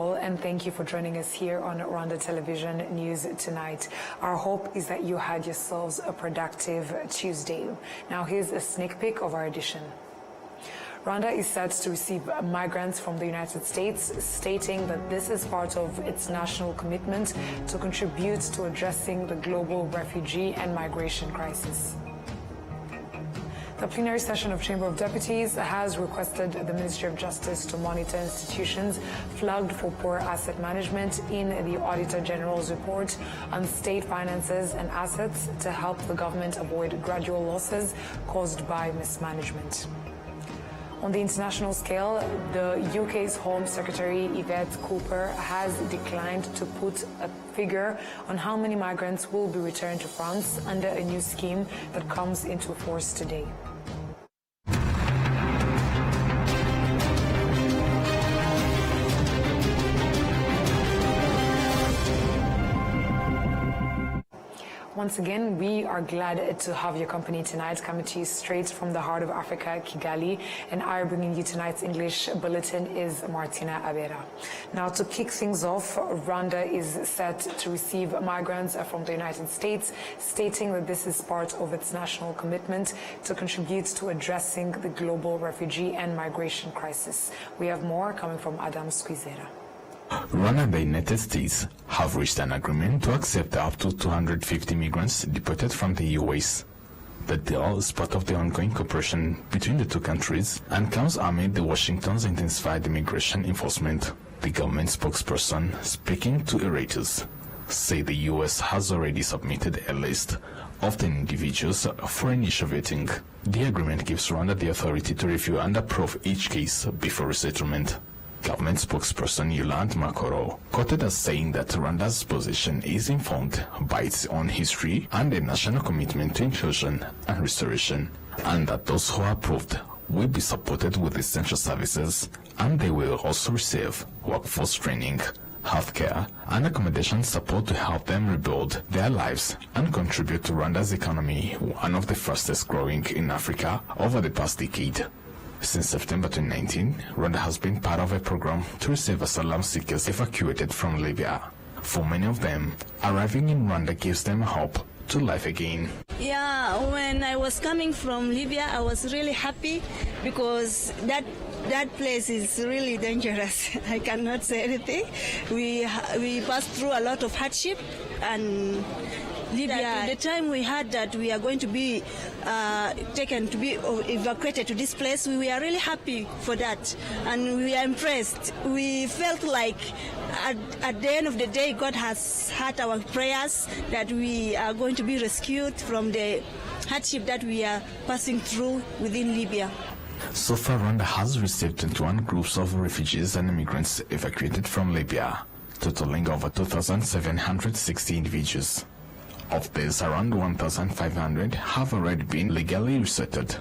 And thank you for joining us here on Rwanda Television News tonight. Our hope is that you had yourselves a productive Tuesday. Now here's a sneak peek of our edition. Rwanda is set to receive migrants from the United States, stating that this is part of its national commitment to contribute to addressing the global refugee and migration crisis. The plenary session of Chamber of Deputies has requested the Ministry of Justice to monitor institutions flagged for poor asset management in the Auditor General's report on state finances and assets to help the government avoid gradual losses caused by mismanagement. On the international scale, the UK's Home Secretary Yvette Cooper has declined to put a figure on how many migrants will be returned to France under a new scheme that comes into force today. Once again, we are glad to have your company tonight, coming to you straight from the heart of Africa, Kigali, and I are bringing you tonight's English bulletin is Martina Abera. Now, to kick things off, Rwanda is set to receive migrants from the United States, stating that this is part of its national commitment to contribute to addressing the global refugee and migration crisis. We have more coming from Adam Squizera. Rwanda and the United States have reached an agreement to accept up to 250 migrants deported from the US. The deal is part of the ongoing cooperation between the two countries and comes amid Washington's intensified immigration enforcement. The government spokesperson, speaking to Reuters, said the US has already submitted a list of 10 individuals for initial vetting. The agreement gives Rwanda the authority to review and approve each case before resettlement. Government spokesperson Yolande Makoro quoted as saying that Rwanda's position is informed by its own history and a national commitment to inclusion and restoration, and that those who are approved will be supported with essential services, and they will also receive workforce training, healthcare, and accommodation support to help them rebuild their lives and contribute to Rwanda's economy, one of the fastest growing in Africa over the past decade. Since September 2019, Rwanda has been part of a program to receive asylum seekers evacuated from Libya. For many of them, arriving in Rwanda gives them hope to life again. Yeah, when I was coming from Libya, I was really happy because that place is really dangerous. I cannot say anything. We passed through a lot of hardship, and Libya, the time we heard that we are going to be taken to be evacuated to this place, we were really happy for that, and we are impressed. We felt like at the end of the day, God has heard our prayers that we are going to be rescued from the hardship that we are passing through within Libya. So far, Rwanda has received 21 groups of refugees and immigrants evacuated from Libya, totaling over 2,760 individuals. Of these, around 1,500 have already been legally resettled,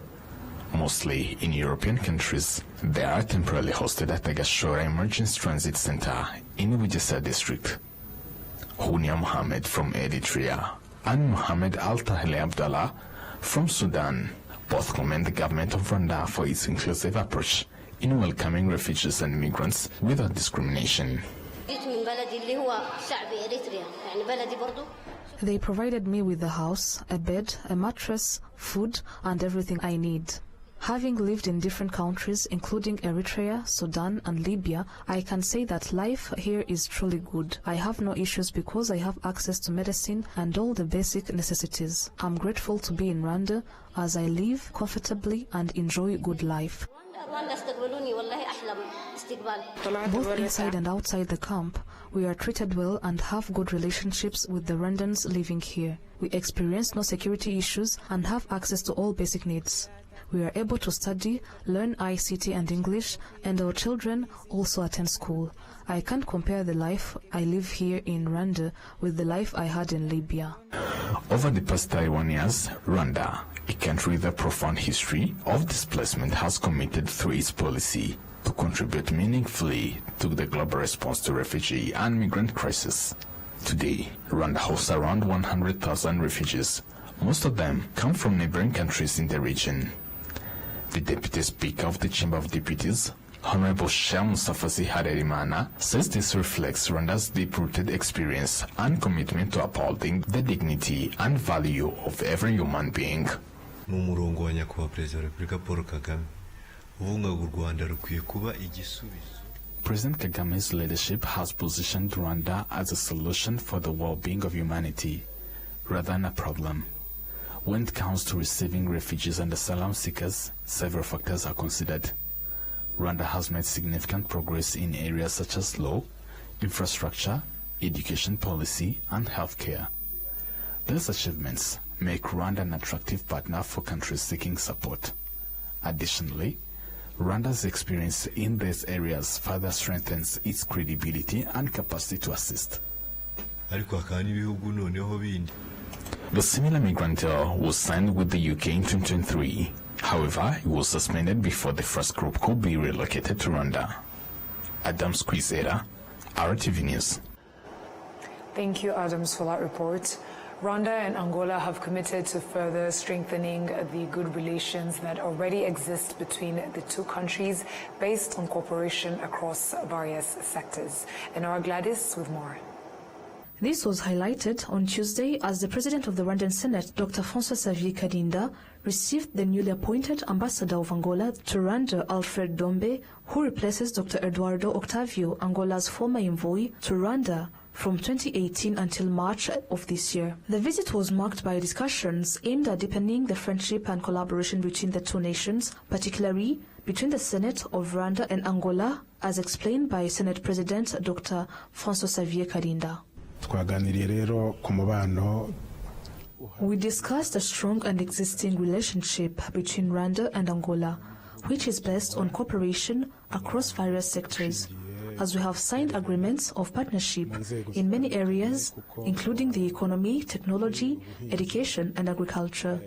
mostly in European countries. They are temporarily hosted at the Gashora Emergency Transit Center in Wujesa district. Hunia Mohammed from Eritrea and Mohammed Al-Tahili Abdallah from Sudan both commend the government of Rwanda for its inclusive approach in welcoming refugees and immigrants without discrimination. They provided me with a house, a bed, a mattress, food, and everything I need. Having lived in different countries, including Eritrea, Sudan, and Libya, I can say that life here is truly good. I have no issues because I have access to medicine and all the basic necessities. I'm grateful to be in Rwanda as I live comfortably and enjoy good life. Both inside and outside the camp, we are treated well and have good relationships with the Rwandans living here. We experience no security issues and have access to all basic needs. We are able to study, learn ICT and English, and our children also attend school. I can't compare the life I live here in Rwanda with the life I had in Libya. Over the past 31 years, Rwanda, a country with a profound history of displacement, has committed through its policy to contribute meaningfully to the global response to refugee and migrant crisis. Today, Rwanda hosts around 100,000 refugees. Most of them come from neighboring countries in the region. The Deputy Speaker of the Chamber of Deputies, Honorable Sheikh Mustafa Harerimana says this reflects Rwanda's deep-rooted experience and commitment to upholding the dignity and value of every human being. Mu murongo wa nyakubahwa Perezida wa Repubulika Paul Kagame ubunga u Rwanda rukwiye kuba igisubizo. President Kagame's leadership has positioned Rwanda as a solution for the well-being of humanity, rather than a problem. When it comes to receiving refugees and asylum seekers, several factors are considered. Rwanda has made significant progress in areas such as law, infrastructure, education policy, and healthcare. These achievements make Rwanda an attractive partner for countries seeking support. Additionally, Rwanda's experience in these areas further strengthens its credibility and capacity to assist. The similar migrant deal was signed with the UK in 2023. However, it was suspended before the first group could be relocated to Rwanda. Adams Kwizera, RwandaTV News. Thank you, Adams, for that report. Rwanda and Angola have committed to further strengthening the good relations that already exist between the two countries based on cooperation across various sectors. And our Gladys with more. This was highlighted on Tuesday as the President of the Rwandan Senate, Dr. François-Xavier Kadinda, received the newly appointed Ambassador of Angola to Rwanda, Alfred Dombe, who replaces Dr. Eduardo Octavio, Angola's former envoy to Rwanda, from 2018 until March of this year. The visit was marked by discussions aimed at deepening the friendship and collaboration between the two nations, particularly between the Senate of Rwanda and Angola, as explained by Senate President Dr. François-Xavier Kadinda. We discussed a strong and existing relationship between Rwanda and Angola, which is based on cooperation across various sectors, as we have signed agreements of partnership in many areas, including the economy, technology, education, and agriculture.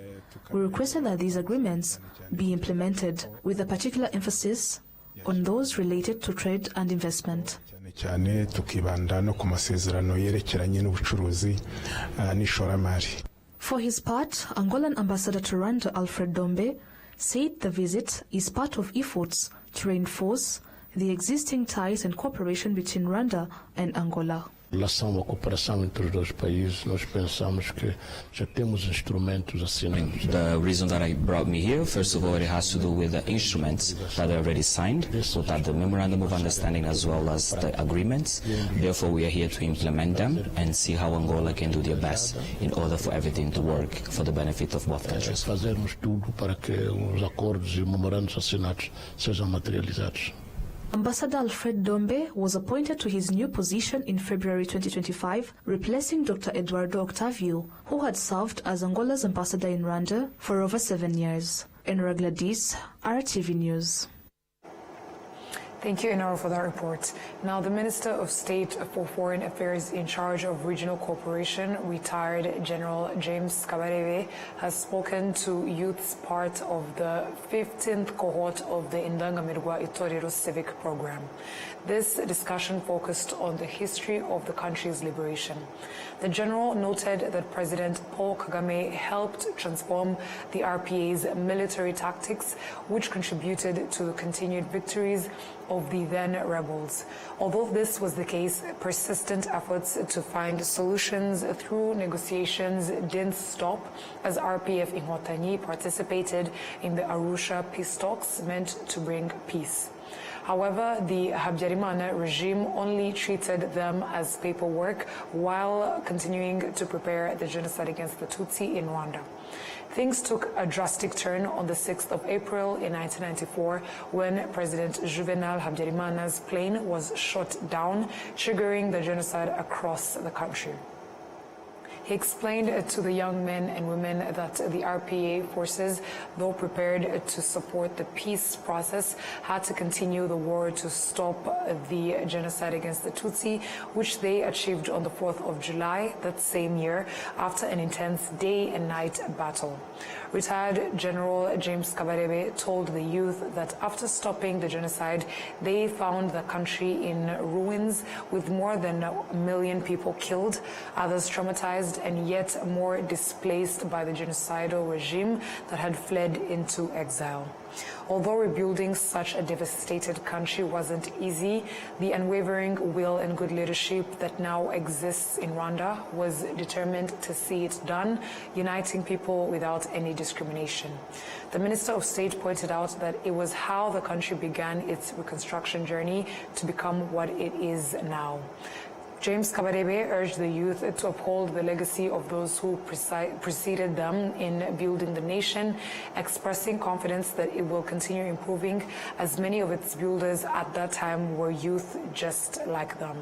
We requested that these agreements be implemented with a particular emphasis on those related to trade and investment. For his part, Angolan Ambassador to Rwanda, Alfred Dombe, said the visit is part of efforts to reinforce the existing ties and cooperation between Rwanda and Angola. Relação à cooperação entre os dois países, nós pensamos que já temos instrumentos assinados. The reason that I brought me here, first of all, it has to do with the instruments that are already signed, so that the memorandum of understanding as well as the agreements. Therefore, we are here to implement them and see how Angola can do their best in order for everything to work for the benefit of both countries. Fazermos tudo para que os acordos e memorandos assinados sejam materializados. Ambassador Alfred Dombe was appointed to his new position in February 2025, replacing Dr. Eduardo Octavio, who had served as Angola's ambassador in Rwanda for over 7 years. Enora Gladys, RwandaTV News. Thank you, Enora, for that report. Now, the Minister of State for Foreign Affairs in charge of regional cooperation, retired General James Kabarebe, has spoken to youths part of the 15th cohort of the Indangamirwa Itorero civic program. This discussion focused on the history of the country's liberation. The general noted that President Paul Kagame helped transform the RPA's military tactics, which contributed to the continued victories of the then rebels. Although this was the case, persistent efforts to find solutions through negotiations didn't stop, as RPF Inkotanyi participated in the Arusha peace talks meant to bring peace. However, the Habyarimana regime only treated them as paperwork while continuing to prepare the genocide against the Tutsi in Rwanda. Things took a drastic turn on the 6th of April in 1994 when President Juvenal Habyarimana's plane was shot down, triggering the genocide across the country. He explained to the young men and women that the RPA forces, though prepared to support the peace process, had to continue the war to stop the genocide against the Tutsi, which they achieved on the 4th of July that same year after an intense day and night battle. Retired General James Kabarebe told the youth that after stopping the genocide, they found the country in ruins with more than 1 million people killed, others traumatized, marginalized and yet more displaced by the genocidal regime that had fled into exile. Although rebuilding such a devastated country wasn't easy, the unwavering will and good leadership that now exists in Rwanda was determined to see it done, uniting people without any discrimination. The Minister of State pointed out that it was how the country began its reconstruction journey to become what it is now. James Kabarebe urged the youth to uphold the legacy of those who preceded them in building the nation, expressing confidence that it will continue improving as many of its builders at that time were youth just like them.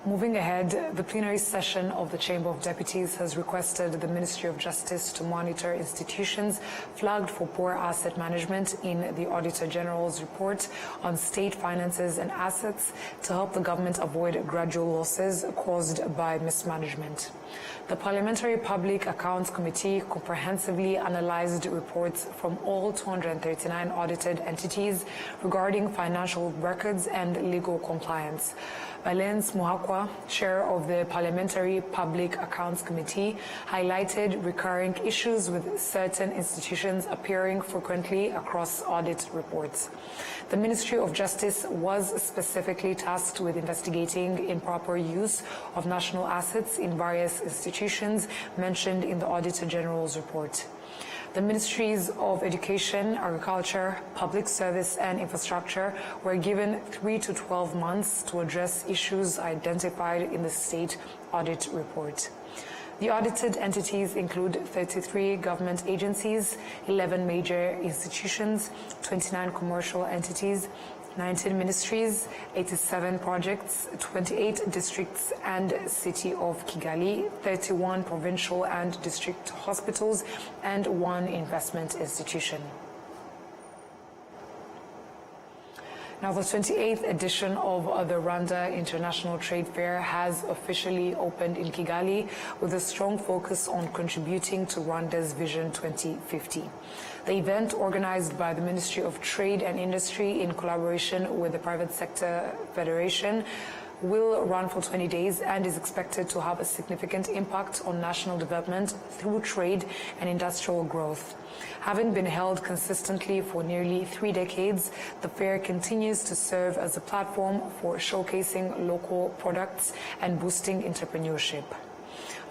Moving ahead, the plenary session of the Chamber of Deputies has requested the Ministry of Justice to monitor institutions flagged for poor asset management in the Auditor General's report on state finances and assets to help the government avoid gradual losses caused by mismanagement. The Parliamentary Public Accounts Committee comprehensively analyzed reports from all 239 audited entities regarding financial records and legal compliance. Valence Muhakwa, chair of the Parliamentary Public Accounts Committee, highlighted recurring issues with certain institutions appearing frequently across audit reports. The Ministry of Justice was specifically tasked with investigating improper use of national assets in various institutions mentioned in the Auditor General's report. The Ministries of Education, Agriculture, Public Service and Infrastructure were given 3 to 12 months to address issues identified in the state audit report. The audited entities include 33 government agencies, 11 major institutions, 29 commercial entities, 19 ministries, 87 projects, 28 districts and city of Kigali, 31 provincial and district hospitals, and 1 investment institution. Now, the 28th edition of the Rwanda International Trade Fair has officially opened in Kigali with a strong focus on contributing to Rwanda's Vision 2050. The event, organized by the Ministry of Trade and Industry in collaboration with the Private Sector Federation, will run for 20 days and is expected to have a significant impact on national development through trade and industrial growth. Having been held consistently for nearly 3 decades, the fair continues to serve as a platform for showcasing local products and boosting entrepreneurship.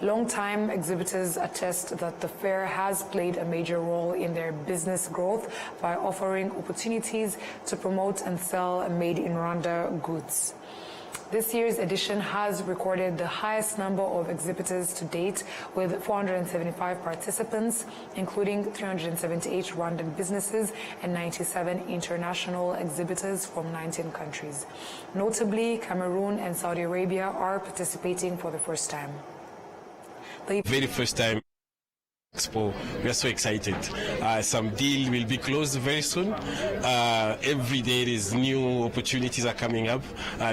Long-time exhibitors attest that the fair has played a major role in their business growth by offering opportunities to promote and sell made-in-Rwanda goods. This year's edition has recorded the highest number of exhibitors to date, with 475 participants, including 378 Rwandan businesses and 97 international exhibitors from 19 countries. Notably, Cameroon and Saudi Arabia are participating for the first time. The very first time Expo, we are so excited. Some deal will be closed very soon. Every day there is new opportunities are coming up.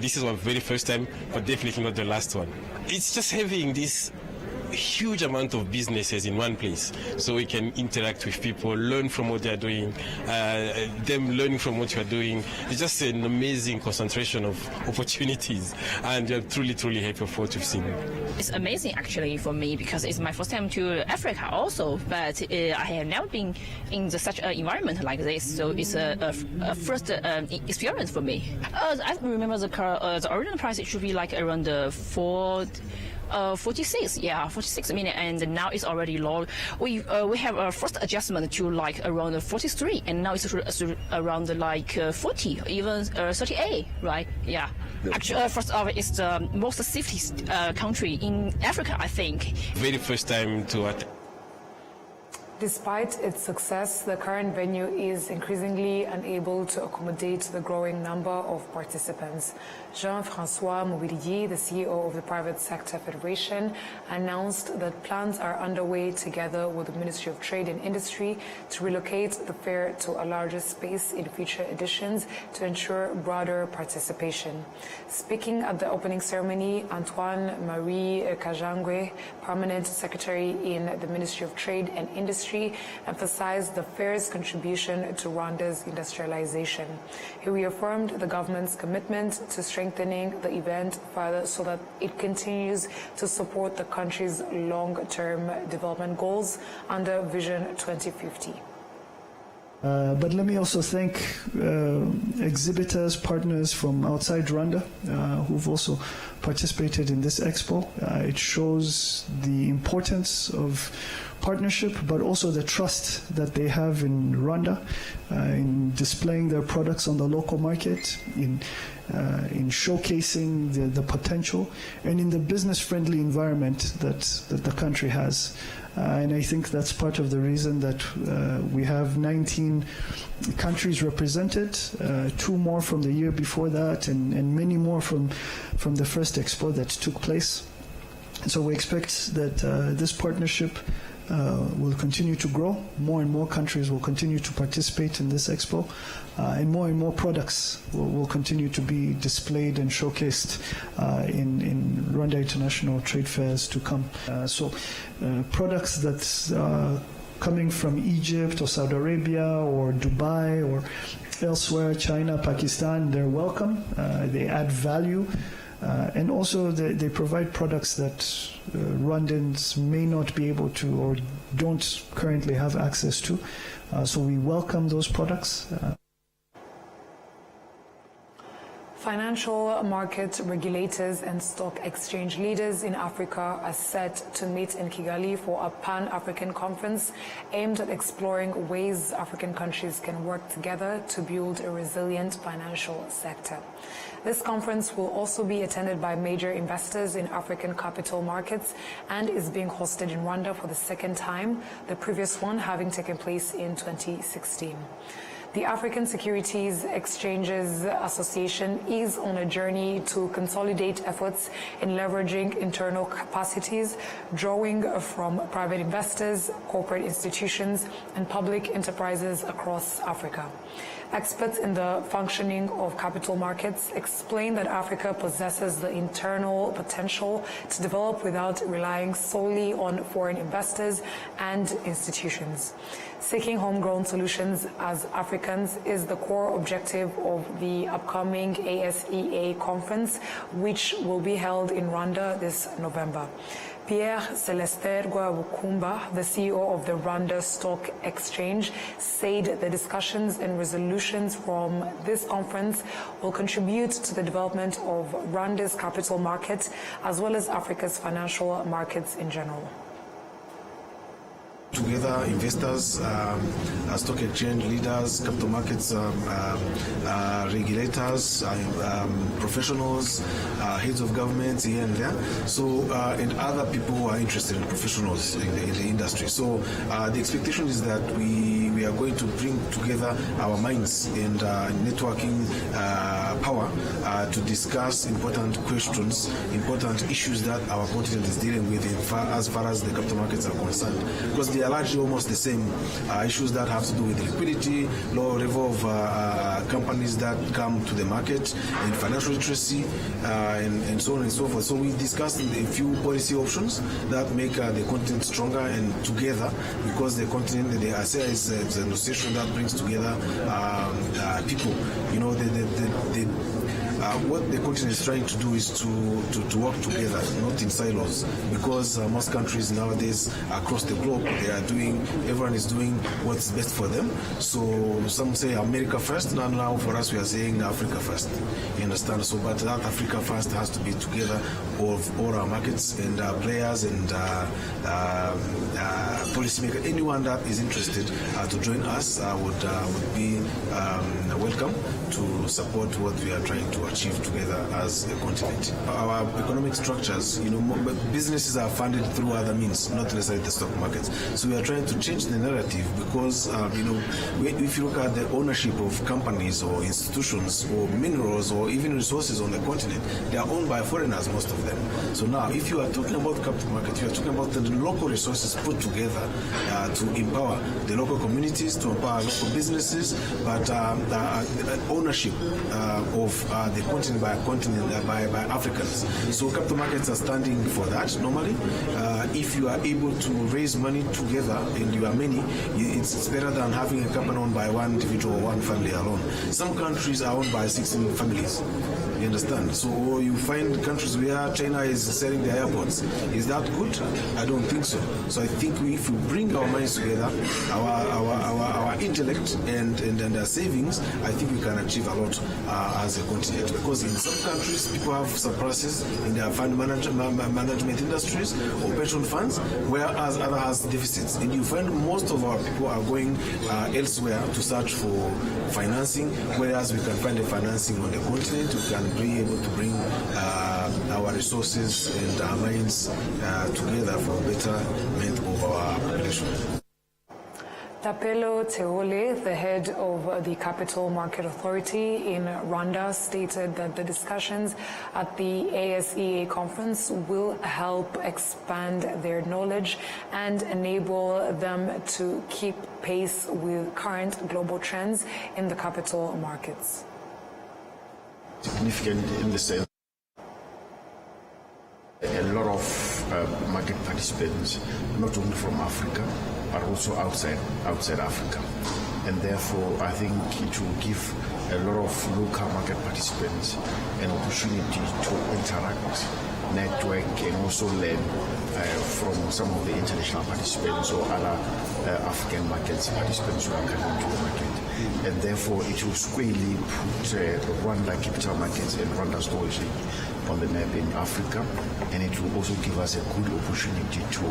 This is our very first time, but definitely not the last one. It's just having this huge amount of businesses in one place, so we can interact with people, learn from what they are doing, them learning from what you are doing. It's just an amazing concentration of opportunities, and we are truly happy for what we've seen. It's amazing actually for me, because it's my first time to Africa also, but I have never been in such an environment like this, so it's a first experience for me. I remember the original price, it should be like around 46, yeah, 46 million, and now it's already low. We have a first adjustment to like around 43, and now it's around like 40, even 38, right? Yeah. Actually, first of all, it's the most safest country in Africa, I think. Very first time to attend. Despite its success, the current venue is increasingly unable to accommodate the growing number of participants. Jean-François Mobilier, the CEO of the Private Sector Federation, announced that plans are underway together with the Ministry of Trade and Industry to relocate the fair to a larger space in future editions to ensure broader participation. Speaking at the opening ceremony, Antoine Marie Kajangwe, Permanent Secretary in the Ministry of Trade and Industry, Ministry emphasized the fair's contribution to Rwanda's industrialization. He reaffirmed the government's commitment to strengthening the event further so that it continues to support the country's long-term development goals under Vision 2050. But let me also thank exhibitors, partners from outside Rwanda who've also participated in this expo. It shows the importance of partnership, but also the trust that they have in Rwanda, in displaying their products on the local market, in showcasing the potential, and in the business-friendly environment that the country has. And I think that's part of the reason that we have 19 countries represented, 2 more from the year before that, and many more from the first expo that took place. So we expect that this partnership will continue to grow. More and more countries will continue to participate in this expo, and more products will continue to be displayed and showcased in Rwanda International Trade Fairs to come. So products that coming from Egypt or Saudi Arabia or Dubai or elsewhere, China, Pakistan, they're welcome. They add value. And also they provide products that Rwandans may not be able to or don't currently have access to. So we welcome those products. Financial market regulators and stock exchange leaders in Africa are set to meet in Kigali for a Pan-African conference aimed at exploring ways African countries can work together to build a resilient financial sector. This conference will also be attended by major investors in African capital markets and is being hosted in Rwanda for the second time, the previous one having taken place in 2016. The African Securities Exchanges Association is on a journey to consolidate efforts in leveraging internal capacities, drawing from private investors, corporate institutions, and public enterprises across Africa. Experts in the functioning of capital markets explain that Africa possesses the internal potential to develop without relying solely on foreign investors and institutions. Seeking homegrown solutions as Africans is the core objective of the upcoming ASEA conference, which will be held in Rwanda this November. Pierre Celestin Rwabukumba, the CEO of the Rwanda Stock Exchange, said the discussions and resolutions from this conference will contribute to the development of Rwanda's capital market as well as Africa's financial markets in general. Together, investors, stock exchange leaders, capital markets regulators, professionals, heads of governments here and there. So, and other people who are interested in professionals in the industry. So, the expectation is that we are going to bring together our minds and networking power to discuss important questions, important issues that our continent is dealing with as far as the capital markets are concerned. Because they are largely almost the same issues that have to do with liquidity, low level of companies that come to the market, and financial literacy, and so on and so forth. So we discussed a few policy options that make the continent stronger and together, because the continent, the ASEA is an association that brings together people. You know, what the continent is trying to do is to work together, not in silos, because most countries nowadays across the globe, everyone is doing what's best for them. So some say America first, and now for us we are saying Africa first. You understand? So, but that Africa first has to be together of all our markets and players and policymakers. Anyone that is interested to join us would be welcome to support what we are trying to achieve together as a continent. Our economic structures, businesses are funded through other means, not necessarily the stock markets. So we are trying to change the narrative because, if you look at the ownership of companies or institutions or minerals or even resources on the continent, they are owned by foreigners, most of them. So now, if you are talking about capital market, you are talking about the local resources put together to empower the local communities, to empower local businesses, but ownership of the continent by continent by Africans. So capital markets are standing for that normally. If you are able to raise money together and you are many, it's better than having a company owned by one individual or one family alone. Some countries are owned by 16 families. You understand? So you find countries where China is selling their airports. Is that good? I don't think so. So I think if we bring our minds together, our intellect and our savings, I think we can achieve a lot as a continent. Because in some countries, people have surpluses in their fund management industries or pension funds, whereas others has deficits. And you find most of our people are going elsewhere to search for financing, whereas we can find the financing on the continent. We can be able to bring our resources and our minds together for betterment of our population. Tapelo Teole, the head of the Capital Market Authority in Rwanda, stated that the discussions at the ASEA conference will help expand their knowledge and enable them to keep pace with current global trends in the capital markets. Significant in the sense a lot of market participants, not only from Africa, but also outside Africa. And therefore, I think it will give a lot of local market participants an opportunity to interact, network, and also learn from some of the international participants or other African markets participants who are coming to the market. And therefore, it will squarely put Rwanda capital markets and Rwanda Stock Exchange on the map in Africa, and it will also give us a good opportunity to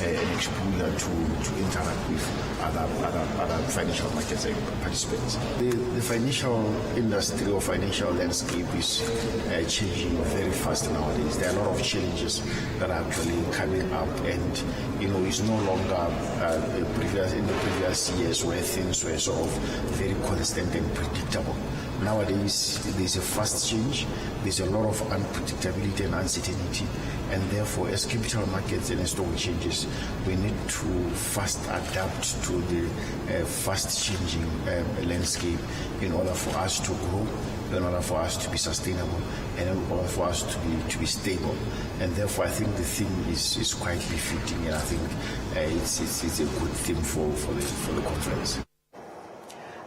an exposure to interact with other financial markets and participants. The financial industry or financial landscape is changing very fast nowadays. There are a lot of challenges that are actually coming up, and it's no longer in the previous years where things were sort of very constant and predictable. Nowadays, there's a fast change, there's a lot of unpredictability and uncertainty, and therefore, as capital markets and stock exchanges, we need to fast adapt to the fast changing landscape in order for us to grow, in order for us to be sustainable, and in order for us to be stable. And therefore, I think the theme is quite befitting, and I think it's a good theme for the conference.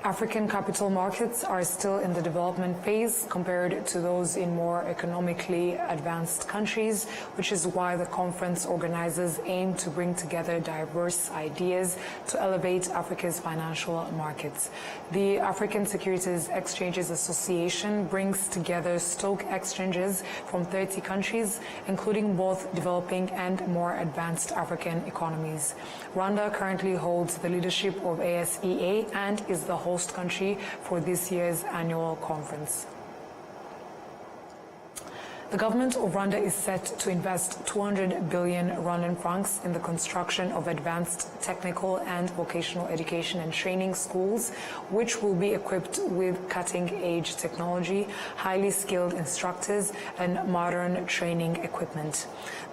African capital markets are still in the development phase compared to those in more economically advanced countries, which is why the conference organizers aim to bring together diverse ideas to elevate Africa's financial markets. The African Securities Exchanges Association brings together stock exchanges from 30 countries, including both developing and more advanced African economies. Rwanda currently holds the leadership of ASEA and is the host country for this year's annual conference. The government of Rwanda is set to invest 200 billion Rwandan francs in the construction of advanced technical and vocational education and training schools, which will be equipped with cutting-edge technology, highly skilled instructors, and modern training equipment.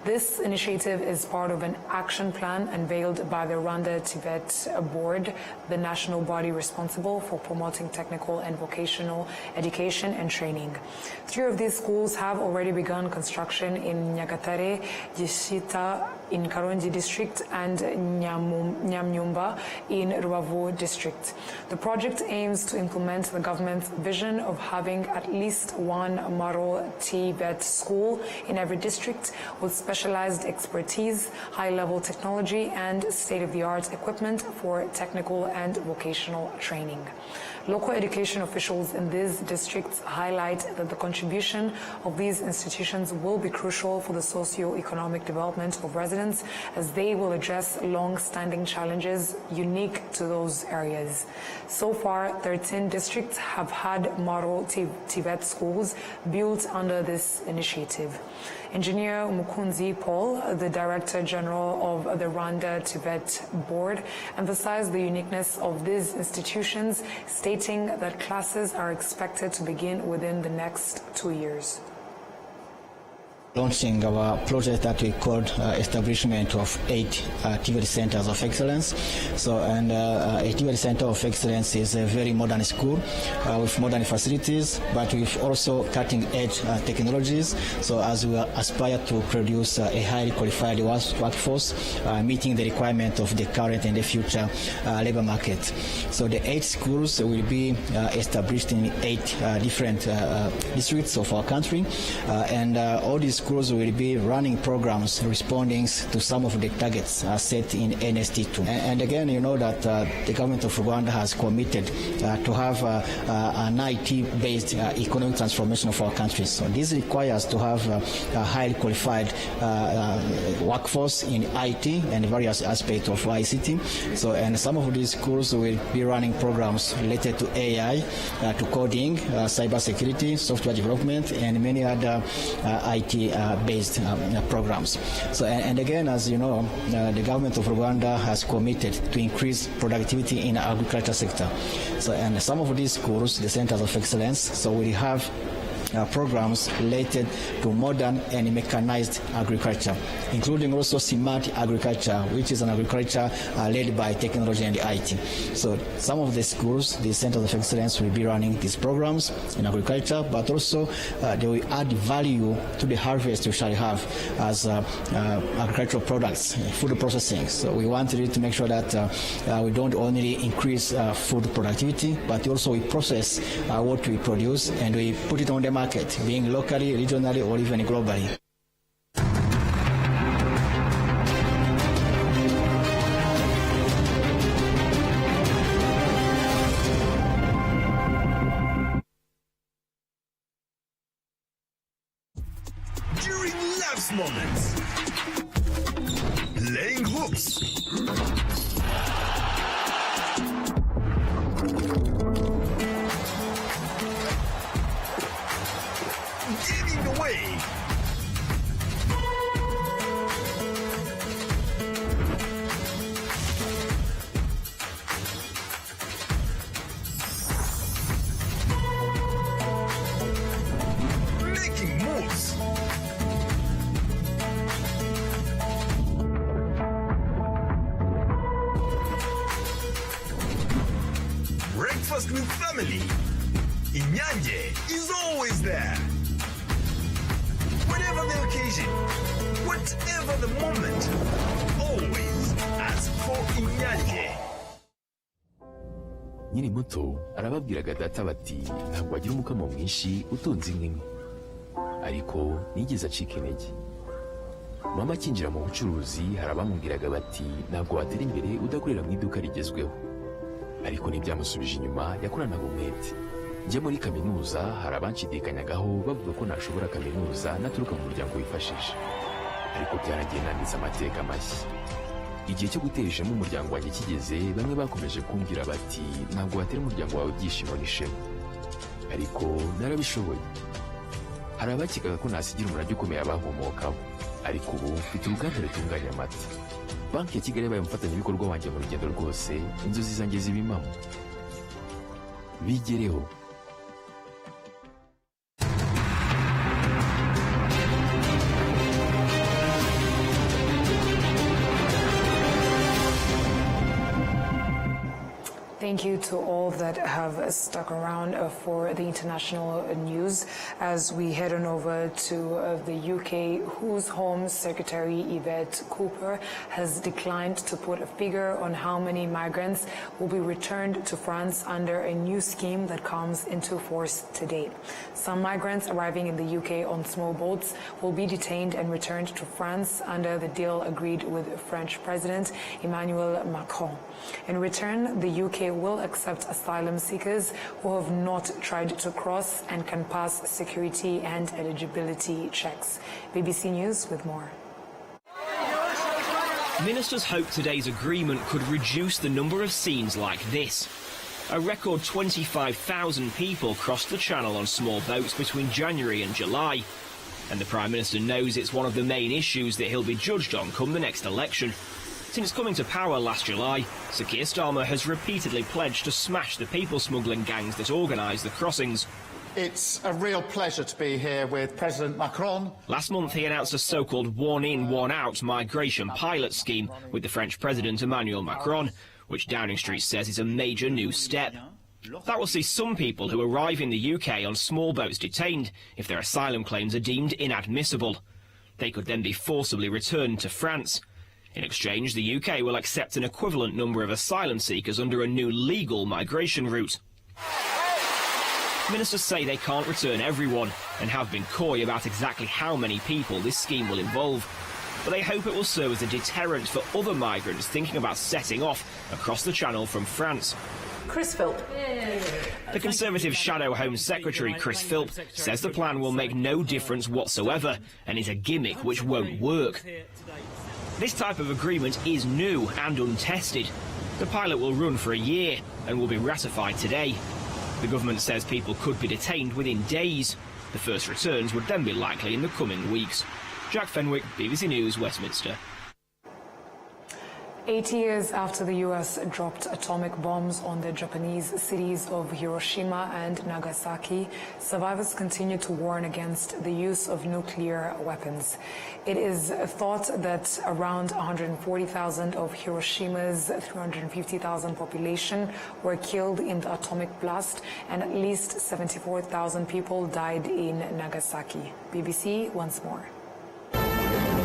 This initiative is part of an action plan unveiled by the RwandaTV board, the national body responsible for promoting technical and vocational education and training. 3 of these schools have already begun construction in Nyagatare, Gishita in Karongi district, and Nyamnyumba in Rubavu district. The project aims to implement the government's vision of having at least one model TVET school in every district with specialized expertise, high-level technology, and state-of-the-art equipment for technical and vocational training. Local education officials in these districts highlight that the contribution of these institutions will be crucial for the socio-economic development of residents, as they will address long-standing challenges unique to those areas. So far, 13 districts have had model TVET schools built under this initiative. Engineer Mukunzi Paul, the Director General of the RwandaTV board, emphasized the uniqueness of these institutions, stating that classes are expected to begin within the next 2 years. launching our project that we called establishment of 8 activity centers of excellence. So, and activity center of excellence is a very modern school with modern facilities, but with also cutting-edge technologies. So, as we aspire to produce a highly qualified workforce, meeting the requirement of the current and the future labor market. So, the 8 schools will be established in 8 different districts of our country, and all these schools will be running programs responding to some of the targets set in NST2. And again, you know that the government of Rwanda has committed to have an IT-based economic transformation of our country. So this requires to have a highly qualified workforce in IT and various aspects of ICT. So, and some of these schools will be running programs related to AI, to coding, cybersecurity, software development, and many other IT-based programs. So, and again, as you know, the government of Rwanda has committed to increase productivity in the agriculture sector. So, and some of these schools, the centers of excellence, so we have programs related to modern and mechanized agriculture, including also smart agriculture, which is an agriculture led by technology and IT. So some of the schools, the centers of excellence, will be running these programs in agriculture, but also they will add value to the harvest we shall have as agricultural products, food processing. So we want really to make sure that we don't only increase food productivity, but also we process what we produce and we put it on the market, being locally, regionally, or even globally. During life's moments, laying hooks, giving away, making moves, breakfast with family. Inyanje is always there. Whatever the occasion, whatever the moment, always ask for Inyanje. Nyiri muto arababwiraga data bati ntabwo agira umukamo mwinshi utunze inka imwe, ariko nigeze acika intege. Mama akinjira mu bucuruzi hari abamubwiraga bati ntabwo watera imbere udakorera mu iduka rigezweho, ariko ntibyamusubije inyuma, yakoranaga umwete. Njye muri kaminuza hari abanshidikanyagaho bavuga ko nashobora kaminuza naturuka mu muryango wifashije, ariko byaragiye nanditse amateka mashya. Igihe cyo gutera ishema umuryango wanjye kigeze, bamwe bakomeje kumbwira bati ntabwo watera umuryango wawe ibyishimo n'ishema, ariko narabishoboye. Hari abakekaga ko nasigira umurage ukomeye abankomokaho, ariko ubu mfite uruganda rutunganya amata. Banki ya Kigali yabaye umufatanyabikorwa wanjye mu rugendo rwose, inzozi zanjye ziba impamo. Bigereho. Thank you to all that have stuck around for the international news as we head on over to the UK, whose Home Secretary Yvette Cooper has declined to put a figure on how many migrants will be returned to France under a new scheme that comes into force today. Some migrants arriving in the UK on small boats will be detained and returned to France under the deal agreed with French President Emmanuel Macron. In return, the UK will accept asylum seekers who have not tried to cross and can pass security and eligibility checks. BBC News with more. Ministers hope today's agreement could reduce the number of scenes like this. A record 25,000 people crossed the Channel on small boats between January and July. And the Prime Minister knows it's one of the main issues that he'll be judged on come the next election. Since coming to power last July, Sir Keir Starmer has repeatedly pledged to smash the people smuggling gangs that organise the crossings. It's a real pleasure to be here with President Macron. Last month he announced a so-called one-in, one-out migration pilot scheme with the French President Emmanuel Macron, which Downing Street says is a major new step. That will see some people who arrive in the UK on small boats detained if their asylum claims are deemed inadmissible. They could then be forcibly returned to France. In exchange, the UK will accept an equivalent number of asylum seekers under a new legal migration route. Ministers say they can't return everyone and have been coy about exactly how many people this scheme will involve. But they hope it will serve as a deterrent for other migrants thinking about setting off across the Channel from France. Chris Philp. The Conservative Shadow Home Secretary, Chris Philp, says the plan will make no difference whatsoever and is a gimmick which won't work. This type of agreement is new and untested. The pilot will run for a year and will be ratified today. The government says people could be detained within days. The first returns would then be likely in the coming weeks. Jack Fenwick, BBC News, Westminster. 8 years after the US dropped atomic bombs on the Japanese cities of Hiroshima and Nagasaki, survivors continue to warn against the use of nuclear weapons. It is thought that around 140,000 of Hiroshima's 350,000 population were killed in the atomic blast, and at least 74,000 people died in Nagasaki. BBC once more.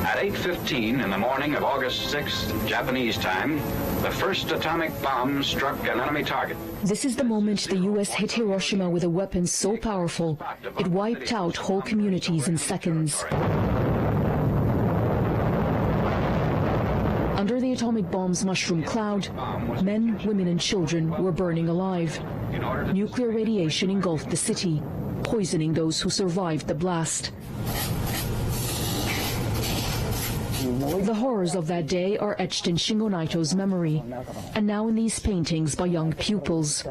At 8:15 in the morning of August 6th, Japanese time, the first atomic bomb struck an enemy target. This is the moment the U.S. hit Hiroshima with a weapon so powerful, it wiped out whole communities in seconds. Under the atomic bomb's mushroom cloud, men, women and children were burning alive. Nuclear radiation engulfed the city, poisoning those who survived the blast. The horrors of that day are etched in Shingo Naito's memory, and now in these paintings by young pupils.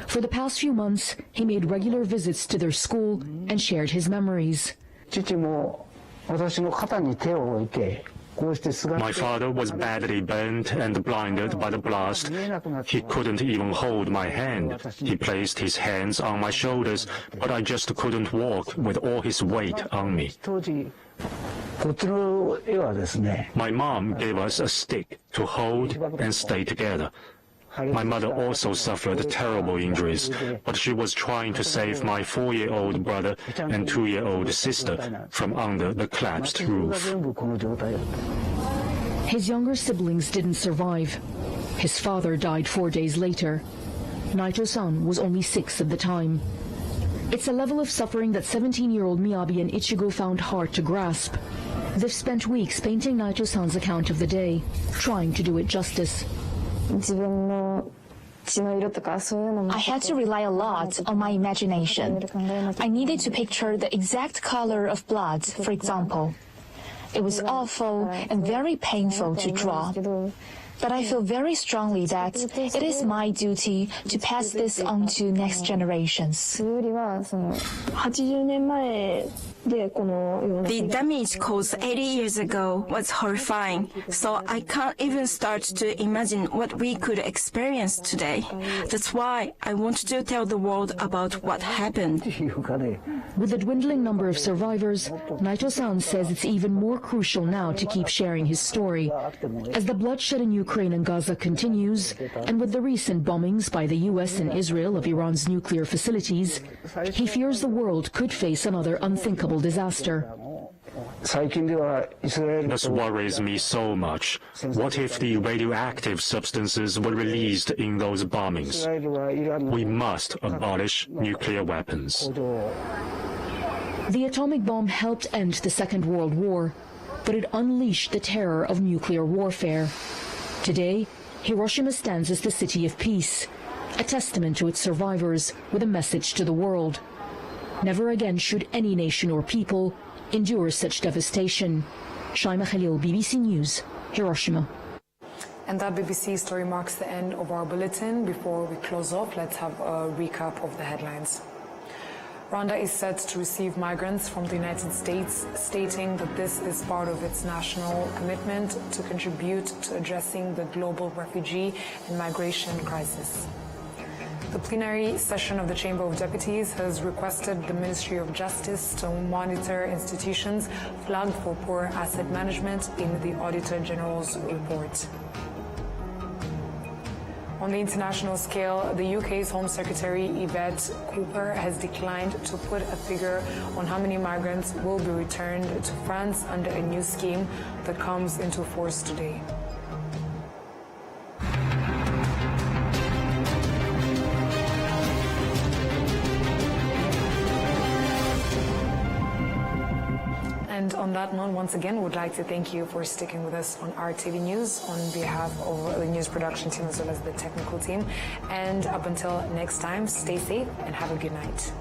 For the past few months, he made regular visits to their school and shared his memories. My father was badly burnt and blinded by the blast. He couldn't even hold my hand. He placed his hands on my shoulders, but I just couldn't walk with all his weight on me. My mom gave us a stick to hold and stay together. My mother also suffered terrible injuries, but she was trying to save my 4-year-old brother and 2-year-old sister from under the collapsed roof. His younger siblings didn't survive. His father died 4 days later. Naito-san was only 6 at the time. It's a level of suffering that 17-year-old Miyabi and Ichigo found hard to grasp. They've spent weeks painting Naito-san's account of the day, trying to do it justice. I had to rely a lot on my imagination. I needed to picture the exact color of blood, for example. It was awful and very painful to draw. But I feel very strongly that it is my duty to pass this on to next generations. The damage caused 80 years ago was horrifying, so I can't even start to imagine what we could experience today. That's why I want to tell the world about what happened. With the dwindling number of survivors, Naito-san says it's even more crucial now to keep sharing his story. As the bloodshed in Ukraine and Gaza continues, and with the recent bombings by the US and Israel of Iran's nuclear facilities, he fears the world could face another unthinkable disaster. This worries me so much. What if the radioactive substances were released in those bombings? We must abolish nuclear weapons. The atomic bomb helped end the Second World War, but it unleashed the terror of nuclear warfare. Today, Hiroshima stands as the city of peace, a testament to its survivors with a message to the world. Never again should any nation or people endure such devastation. Shaima Khalil, BBC News, Hiroshima. And that BBC story marks the end of our bulletin. Before we close off, let's have a recap of the headlines. Rwanda is set to receive migrants from the United States, stating that this is part of its national commitment to contribute to addressing the global refugee and migration crisis. The plenary session of the Chamber of Deputies has requested the Ministry of Justice to monitor institutions flagged for poor asset management in the Auditor General's report. On the international scale, the UK's Home Secretary Yvette Cooper has declined to put a figure on how many migrants will be returned to France under a new scheme that comes into force today. And on that note, once again, we would like to thank you for sticking with us on RTV News on behalf of the news production team as well as the technical team. And up until next time, stay safe and have a good night.